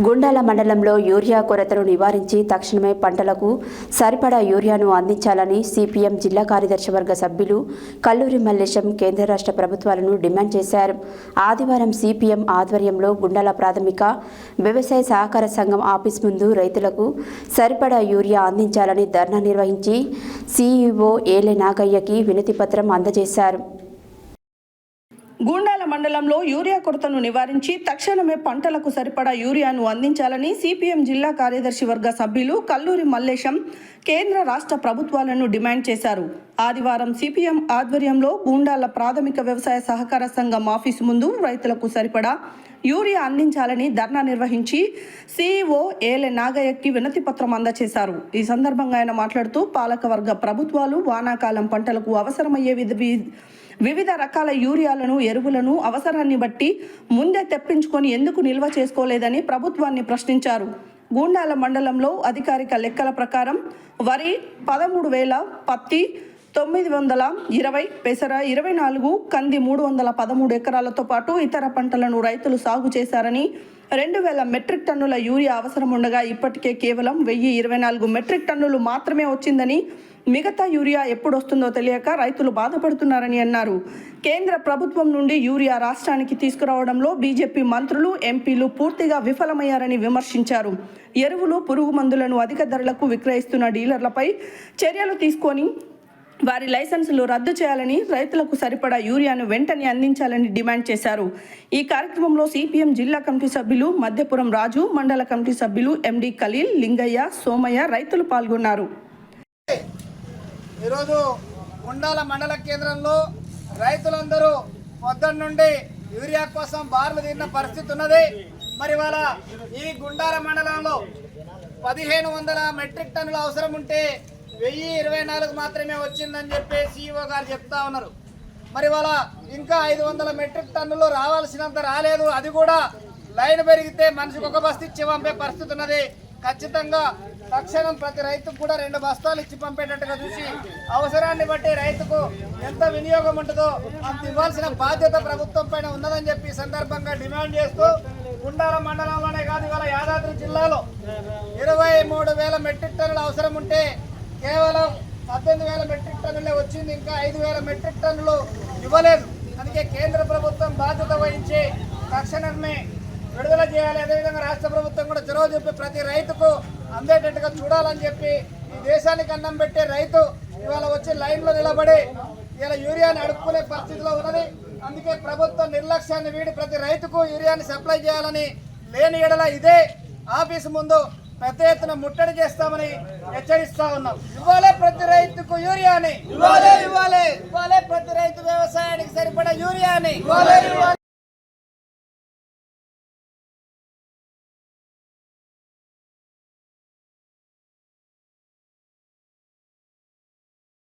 గుండాల మండలంలో యూరియా కొరతను నివారించి తక్షణమే పంటలకు సరిపడా యూరియాను అందించాలని సిపిఎం జిల్లా కార్యదర్శి వర్గ సభ్యులు కల్లూరి మల్లేశం కేంద్ర రాష్ట్ర ప్రభుత్వాలను డిమాండ్ చేశారు. ఆదివారం సిపిఎం ఆధ్వర్యంలో గుండాల ప్రాథమిక వ్యవసాయ సహకార సంఘం ఆఫీస్ ముందు రైతులకు సరిపడా యూరియా అందించాలని ధర్నా నిర్వహించి సిఇఓ ఏలే నాగయ్యకి వినతిపత్రం అందజేశారు. గుండాల మండలంలో యూరియా కొరతను నివారించి తక్షణమే పంటలకు సరిపడా యూరియాను అందించాలని సిపిఎం జిల్లా కార్యదర్శి వర్గ సభ్యులు కల్లూరి మల్లేశం కేంద్ర రాష్ట్ర ప్రభుత్వాలను డిమాండ్ చేశారు. ఆదివారం సిపిఎం ఆధ్వర్యంలో గుండాల ప్రాథమిక వ్యవసాయ సహకార సంఘం ఆఫీసు ముందు రైతులకు సరిపడా యూరియా అందించాలని ధర్నా నిర్వహించి సిఇఓ ఏలే నాగయ్యకి వినతి పత్రం అందజేశారు. ఈ సందర్భంగా ఆయన మాట్లాడుతూ పాలకవర్గ ప్రభుత్వాలు వానాకాలం పంటలకు అవసరమయ్యే వివిధ రకాల యూరియాలను ఎరువులను అవసరాన్ని బట్టి ముందే తెప్పించుకొని ఎందుకు నిల్వ చేసుకోలేదని ప్రభుత్వాన్ని ప్రశ్నించారు. గుండాల మండలంలో అధికారిక లెక్కల ప్రకారం వరి 13,000, పత్తి 920, పెసర 24, కంది 313 ఎకరాలతో పాటు ఇతర పంటలను రైతులు సాగు చేశారని 2,000 మెట్రిక్ టన్నుల యూరియా అవసరం ఉండగా ఇప్పటికే కేవలం 1,024 మెట్రిక్ టన్నులు మాత్రమే వచ్చిందని, మిగతా యూరియా ఎప్పుడు వస్తుందో తెలియక రైతులు బాధపడుతున్నారని అన్నారు. కేంద్ర ప్రభుత్వం నుండి యూరియా రాష్ట్రానికి తీసుకురావడంలో బీజేపీ మంత్రులు, ఎంపీలు పూర్తిగా విఫలమయ్యారని విమర్శించారు. ఎరువులు, పురుగు మందులను అధిక ధరలకు విక్రయిస్తున్న డీలర్లపై చర్యలు తీసుకొని వారి లైసెన్సులు రద్దు చేయాలని, రైతులకు సరిపడా యూరియాను వెంటనే అందించాలని డిమాండ్ చేశారు. ఈ కార్యక్రమంలో సిపిఎం జిల్లా కమిటీ సభ్యులు మధ్యపురం రాజు, మండల కమిటీ సభ్యులు ఎండి ఖలీల్, లింగయ్య, సోమయ్య రైతులు పాల్గొన్నారు. ఈరోజు గుండాల మండల కేంద్రంలో రైతులందరూ పొద్దున్న నుండి యూరియా కోసం బార్లు తీరిన పరిస్థితి ఉన్నది. మరి వాళ్ళ ఈ గుండాల మండలంలో 1,500 మెట్రిక్ టన్నుల అవసరం ఉంటే 1,024 మాత్రమే వచ్చిందని చెప్పి సిఇఓ గారు చెప్తా ఉన్నారు. మరి వాళ్ళ ఇంకా 500 మెట్రిక్ టన్నులు రావాల్సినంత రాలేదు. అది కూడా లైన్ పెరిగితే మనిషికి ఒక బస్తా ఇచ్చి పంపే పరిస్థితి ఉన్నది. ఖచ్చితంగా తక్షణం ప్రతి రైతుకు కూడా 2 బస్తాలు ఇచ్చి పంపేటట్టుగా చూసి అవసరాన్ని బట్టి రైతుకు ఎంత వినియోగం ఉంటుందో అంత ఇవ్వాల్సిన బాధ్యత ప్రభుత్వం పైన ఉన్నదని చెప్పి సందర్భంగా డిమాండ్ చేస్తూ గుండాల మండలంలోనే కాదు ఇవాళ యాదాద్రి జిల్లాలో 23,000 మెట్రిక్ టన్నుల అవసరం ఉంటే కేవలం 18,000 మెట్రిక్ టన్నులే వచ్చింది. ఇంకా 5,000 మెట్రిక్ టన్నులు ఇవ్వలేదు. అందుకే కేంద్ర ప్రభుత్వం బాధ్యత వహించి తక్షణమే విడుదల చేయాలి. అదేవిధంగా రాష్ట్ర ప్రభుత్వం కూడా చొరవ చెప్పి ప్రతి రైతుకు అందేటట్టుగా చూడాలని చెప్పి ఈ దేశానికి అన్నం పెట్టే రైతు ఇవాళ వచ్చి లైన్లో నిలబడి ఇలా యూరియాని అడుక్కునే పరిస్థితిలో ఉన్నది. అందుకే ప్రభుత్వం నిర్లక్ష్యాన్ని వీడి ప్రతి రైతుకు యూరియాని సప్లై చేయాలని, లేని ఎడల ఇదే ఆఫీసు ముందు పెద్ద ఎత్తున ముట్టడి చేస్తామని హెచ్చరిస్తా ఉన్నాం. ఇవ్వాలే ప్రతి రైతుకు యూరియాని, ఇవ్వాలే ప్రతి రైతు వ్యవసాయానికి సరిపడా యూరియాని.